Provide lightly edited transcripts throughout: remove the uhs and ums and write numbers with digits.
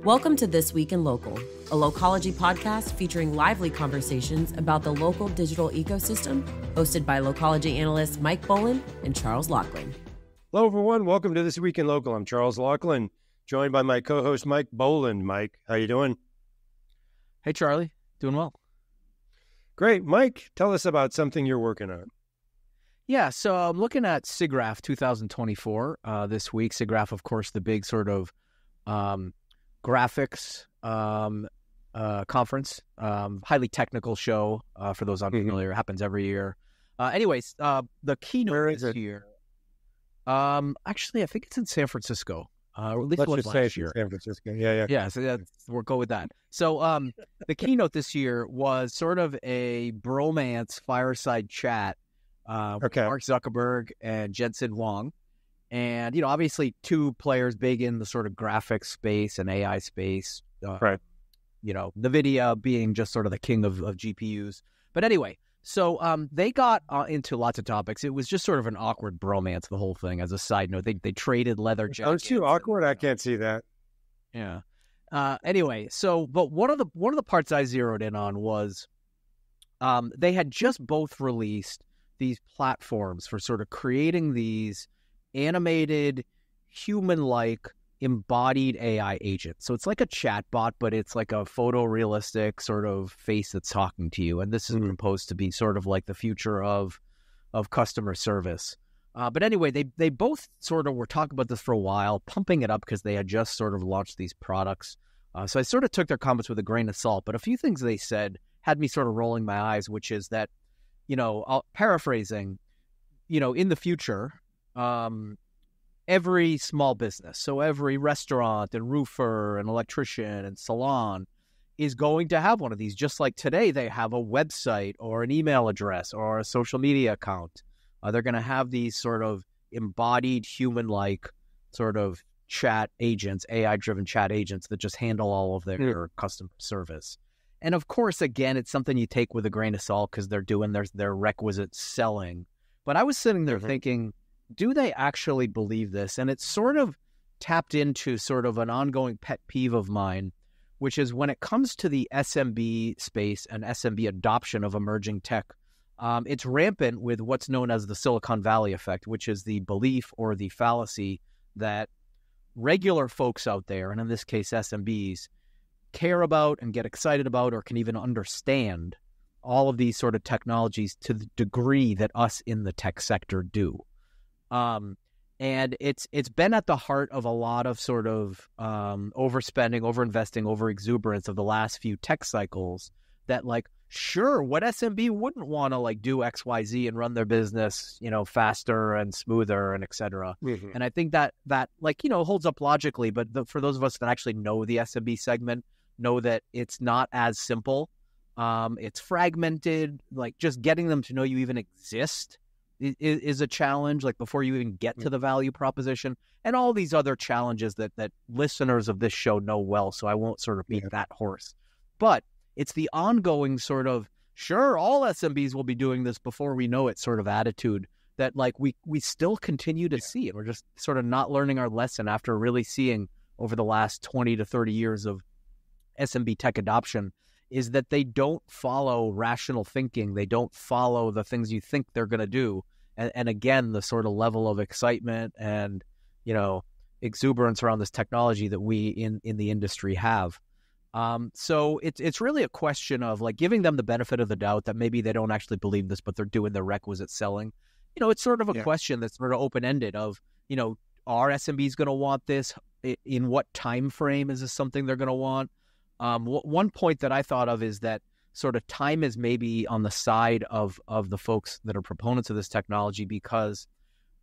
Welcome to This Week in Local, a Locology podcast featuring lively conversations about the local digital ecosystem, hosted by Locology analysts Mike Boland and Charles Laughlin. Hello, everyone. Welcome to This Week in Local. I'm Charles Laughlin, joined by my co-host Mike Boland. Mike, how you doing? Hey, Charlie. Doing well. Great. Mike, tell us about something you're working on. Yeah, so I'm looking at SIGGRAPH 2024 this week. SIGGRAPH, of course, the big sort of graphics conference, highly technical show for those unfamiliar. It happens every year. Anyways, the keynote this year. Actually, I think it's in San Francisco. Or at least Let's it was just say last it's year. San Francisco. Yeah. Yeah, so we'll go with that. So the keynote this year was sort of a bromance fireside chat with Mark Zuckerberg and Jensen Huang. And, obviously two players big in the sort of graphics space and AI space. Right. NVIDIA being just sort of the king of GPUs. But anyway, so they got into lots of topics. It was just sort of an awkward bromance, the whole thing. As a side note, they traded leather jackets. Sounds too awkward. I can't see that. Yeah. Anyway, but one of the parts I zeroed in on was they had just both released these platforms for sort of creating these animated, human-like, embodied AI agent. So it's like a chat bot, but it's like a photorealistic sort of face that's talking to you. And this is supposed to be sort of like the future of customer service. But anyway, they both sort of were talking about this for a while, pumping it up because they had just sort of launched these products. So I sort of took their comments with a grain of salt. But a few things they said had me sort of rolling my eyes, which is that, paraphrasing, in the future, every small business, so every restaurant and roofer and electrician and salon is going to have one of these. Just like today, they have a website or an email address or a social media account. They're going to have these sort of embodied human-like sort of chat agents, AI-driven chat agents that just handle all of their customer service. And of course, again, it's something you take with a grain of salt because they're doing their requisite selling. But I was sitting there thinking, do they actually believe this? And it's sort of tapped into sort of an ongoing pet peeve of mine, which is when it comes to the SMB space and SMB adoption of emerging tech, it's rampant with what's known as the Silicon Valley effect, which is the belief or the fallacy that regular folks out there, and in this case SMBs, care about and get excited about or can even understand all of these sort of technologies to the degree that us in the tech sector do. And it's been at the heart of a lot of sort of overspending, overinvesting, overexuberance of the last few tech cycles that, like, sure, what SMB wouldn't want to like do XYZ and run their business, faster and smoother and et cetera. And I think that holds up logically, but for those of us that actually know the SMB segment, know that it's not as simple. It's fragmented. Like, just getting them to know you even exist is a challenge, like before you even get to the value proposition, and all these other challenges that listeners of this show know well, so I won't sort of beat that horse. But it's the ongoing sort of, sure, all SMBs will be doing this before we know it sort of attitude that like we still continue to see, and we're just sort of not learning our lesson after really seeing over the last 20 to 30 years of SMB tech adoption, is that they don't follow rational thinking. They don't follow the things you think they're going to do. And again, the sort of level of excitement and, exuberance around this technology that we in the industry have. So it's really a question of like giving them the benefit of the doubt that maybe they don't actually believe this, but they're doing their requisite selling. It's sort of a question that's sort of open-ended of, are SMBs going to want this? In what time frame is this something they're going to want? One point that I thought of is that sort of time is maybe on the side of the folks that are proponents of this technology, because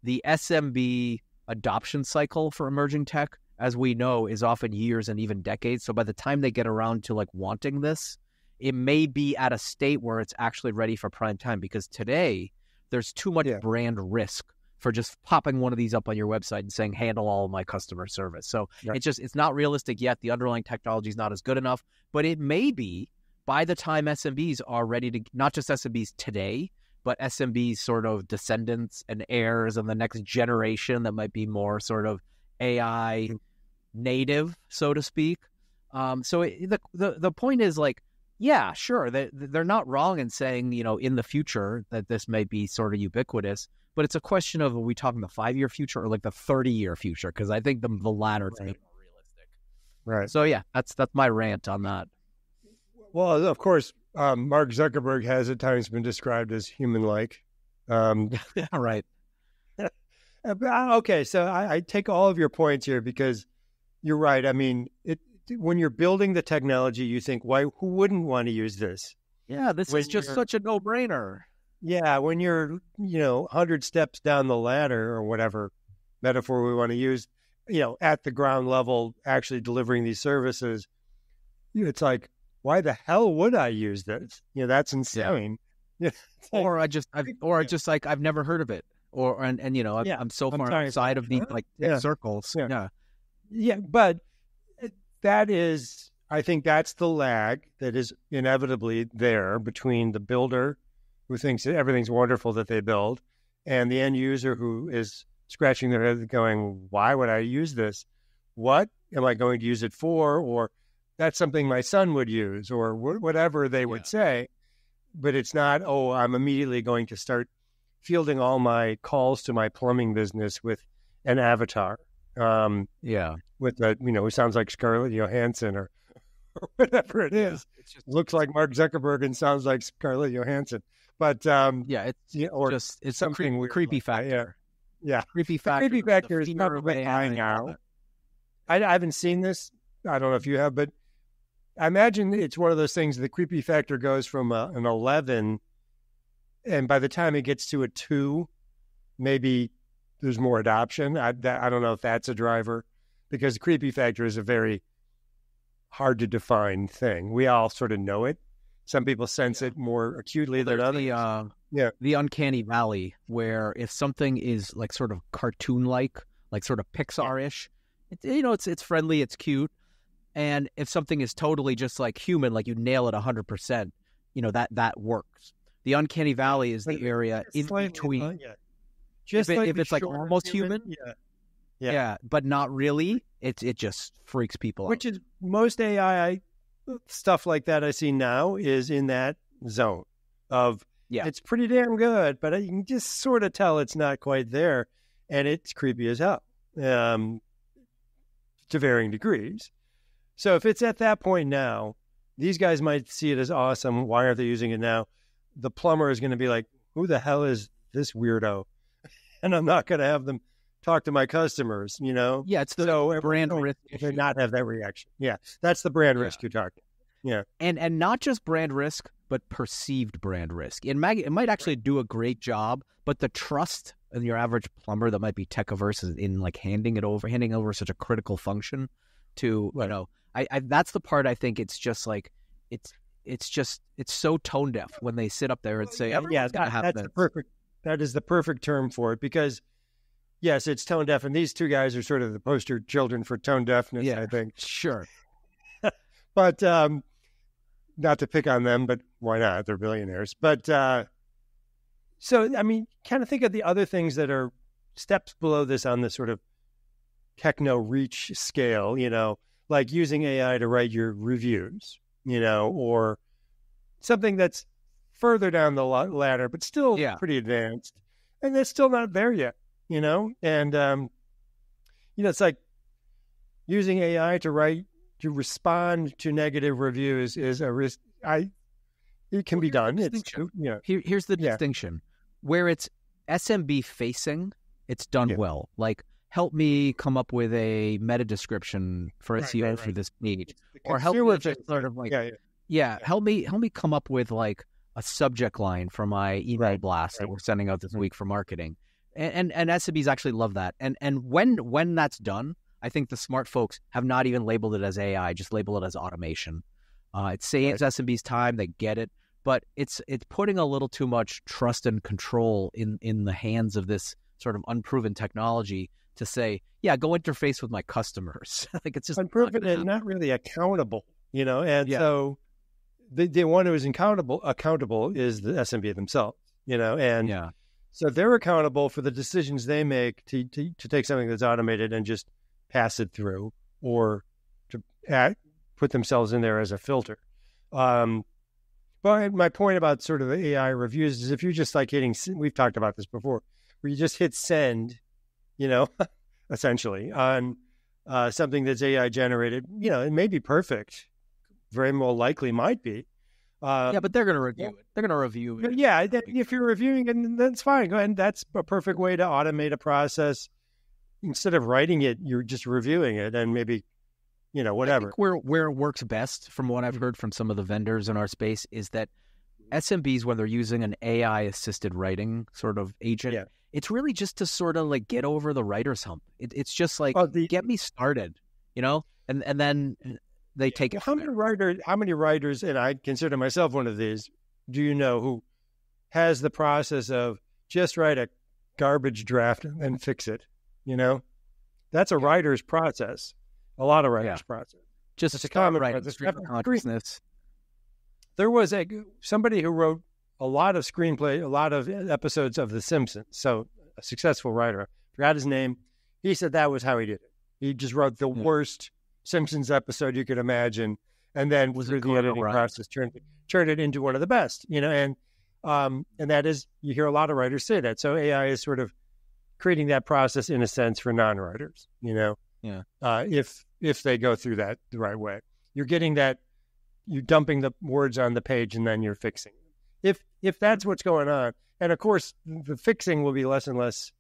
the SMB adoption cycle for emerging tech, as we know, is often years and even decades. So by the time they get around to like wanting this, it may be at a state where it's actually ready for prime time, because today there's too much brand risk for just popping one of these up on your website and saying, handle all of my customer service. So it's not realistic yet. The underlying technology is not as good enough, but it may be by the time SMBs are ready to, not just SMBs today, but SMBs sort of descendants and heirs of the next generation that might be more sort of AI native, so to speak. The point is like, yeah, sure, they're not wrong in saying, in the future that this may be sort of ubiquitous, but it's a question of, are we talking the 5-year future or like the 30-year future? Because I think the latter is a bit more realistic. Right. So yeah, that's my rant on that. Well, of course, Mark Zuckerberg has at times been described as human-like. Right. Okay, so I take all of your points here because you're right. I mean, when you're building the technology, you think, who wouldn't want to use this? Yeah, this is just such a no-brainer. Yeah, when you're, 100 steps down the ladder or whatever metaphor we want to use, at the ground level, actually delivering these services, it's like, why the hell would I use this? That's insane. Yeah. Or I've never heard of it. I'm so far outside of the circles. Yeah. Yeah, but I think that's the lag that is inevitably there between the builder who thinks that everything's wonderful that they build and the end user who is scratching their head going, why would I use this? What am I going to use it for? Or that's something my son would use, or whatever they would say. But it's not, I'm immediately going to start fielding all my calls to my plumbing business with an avatar. With who sounds like Scarlett Johansson or whatever it is. It just looks like Mark Zuckerberg and sounds like Scarlett Johansson. But it's something creepy factor. Yeah. Creepy factor. Creepy factor is probably high now. I haven't seen this. I don't know if you have, but I imagine it's one of those things. The creepy factor goes from an 11, and by the time it gets to a 2, maybe there's more adoption. I don't know if that's a driver, because the creepy factor is a very hard to define thing. We all sort of know it. Some people sense it more acutely than others. The uncanny valley, where if something is like sort of cartoon-like, like sort of Pixar-ish, it's friendly, it's cute. And if something is totally just like human, like you nail it 100%, that works. The uncanny valley is the area in between. Just if it's like almost human. Yeah, but not really. It just freaks people out. Which is most AI stuff like that I see now is in that zone of it's pretty damn good, but you can just sort of tell it's not quite there, and it's creepy as hell to varying degrees. So if it's at that point now, these guys might see it as awesome. Why aren't they using it now? The plumber is going to be like, who the hell is this weirdo? And I'm not going to have them talk to my customers, Yeah, it's the brand risk. To not have that reaction. Yeah, that's the brand risk you're talking. Yeah. And not just brand risk, but perceived brand risk. It might actually do a great job, but the trust in your average plumber that might be tech averse is in like handing over such a critical function to, that's the part I think it's just like, it's so tone deaf when they sit up there and say, that is the perfect term for it, because yes, it's tone deaf, and these two guys are sort of the poster children for tone deafness, I think. Sure. But not to pick on them, but why not? They're billionaires. But so, I mean, kind of think of the other things that are steps below this on the sort of techno reach scale, like using AI to write your reviews, or something that's further down the ladder, but still pretty advanced. And that's still not there yet, and, it's like using AI to respond to negative reviews is a risk. It can be done. Here's the distinction. Where it's SMB facing, it's done well. Like, help me come up with a meta description for SEO for this page, or help me just sort of like, help me come up with like a subject line for my email blast that we're sending out this week for marketing. And SMBs actually love that. And when that's done, I think the smart folks have not even labeled it as AI, just label it as automation. It saves SMBs time, they get it, but it's putting a little too much trust and control in the hands of this sort of unproven technology to say, go interface with my customers. Like, it's just unproven and not really accountable, so the one who is accountable is the SMB themselves, so they're accountable for the decisions they make to take something that's automated and just pass it through, or to put themselves in there as a filter. But my point about sort of the AI reviews is if you're just like hitting, we've talked about this before, where you just hit send, essentially on something that's AI generated, it may be perfect, very more likely might be. But they're going to review it. They're going to review it. Yeah, if you're reviewing it, that's fine. Go ahead. And that's a perfect way to automate a process. Instead of writing it, you're just reviewing it and maybe, whatever. I think where it works best, from what I've heard from some of the vendors in our space, is that SMBs, when they're using an AI-assisted writing sort of agent, it's really just to sort of like get over the writer's hump. It's just like, get me started, and then they take it. How many writers, and I consider myself one of these, do you know who has the process of just write a garbage draft and then fix it? That's a writer's process. A lot of writers' process. Just a common writing, stream of consciousness. There was somebody who wrote a lot of screenplay, a lot of episodes of The Simpsons. So a successful writer. I forgot his name. He said that was how he did it. He just wrote the worst Simpsons episode you could imagine, and then through the editing process turned it into one of the best. And that is, you hear a lot of writers say that. So AI is sort of creating that process in a sense for non-writers. If they go through that the right way, you're getting that. You're dumping the words on the page and then you're fixing them. If that's what's going on, and of course the fixing will be less and less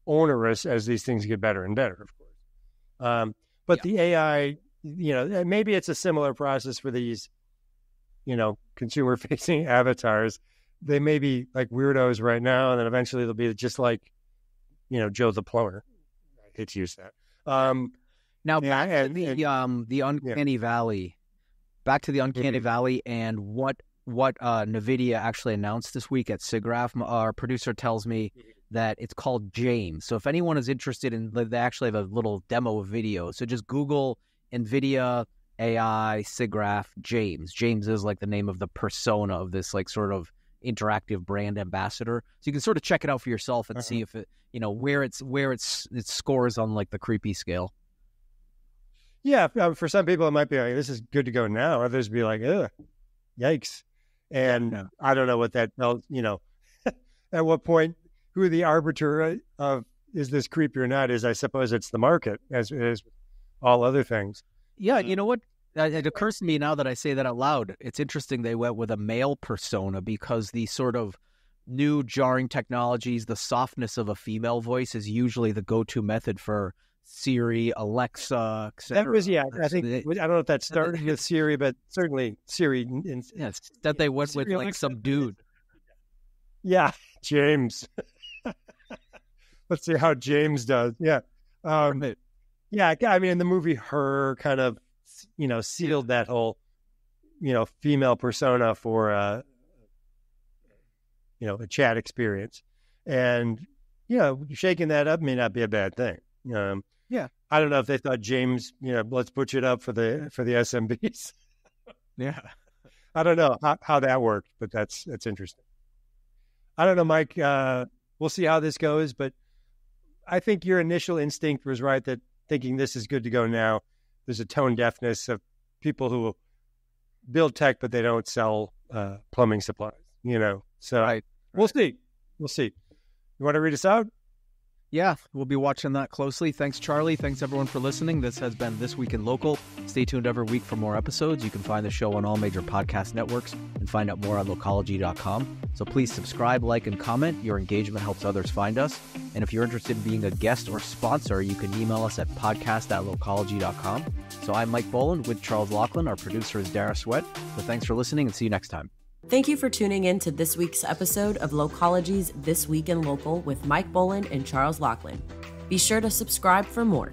onerous as these things get better and better, of course. But the AI, maybe it's a similar process for these, consumer-facing avatars. They may be like weirdos right now, and then eventually they'll be just like, Joe the plumber. I hate to use that. Now back to the uncanny valley. Back to the uncanny valley and what NVIDIA actually announced this week at SIGGRAPH. Our producer tells me that it's called James. So if anyone is interested they actually have a little demo video. So just Google NVIDIA AI SIGGRAPH James. James is like the name of the persona of this like sort of interactive brand ambassador. So you can sort of check it out for yourself and see if it, where it scores on like the creepy scale. Yeah, for some people it might be like, this is good to go now. Others be like, ugh, yikes. And I don't know what that tells, at what point, who the arbiter of is this creepy or not is. I suppose it's the market, as is all other things. Yeah, you know what? It occurs to me now that I say that out loud. It's interesting they went with a male persona because the sort of new jarring technologies, the softness of a female voice is usually the go-to method for Siri, Alexa, etc. That was, I think, I don't know if that started with Siri, but certainly Siri. Yes, that they went with like some dude. Yeah, James. Let's see how James does. Yeah. Yeah, I mean, in the movie Her kind of, sealed that whole, female persona for, a chat experience. And, shaking that up may not be a bad thing. I don't know if they thought James, let's butch it up for the SMBs. Yeah. I don't know how that worked, but that's interesting. I don't know, Mike. We'll see how this goes, but I think your initial instinct was right that thinking this is good to go now. There's a tone deafness of people who build tech, but they don't sell plumbing supplies, So right. We'll see. You want to read us out? Yeah, we'll be watching that closely. Thanks, Charlie. Thanks, everyone, for listening. This has been This Week in Local. Stay tuned every week for more episodes. You can find the show on all major podcast networks and find out more on locology.com. So please subscribe, like, and comment. Your engagement helps others find us. And if you're interested in being a guest or sponsor, you can email us at podcast@locology.com. So I'm Mike Boland with Charles Laughlin. Our producer is Dara Sweat. So thanks for listening and see you next time. Thank you for tuning in to this week's episode of Locology's This Week in Local with Mike Boland and Charles Laughlin. Be sure to subscribe for more.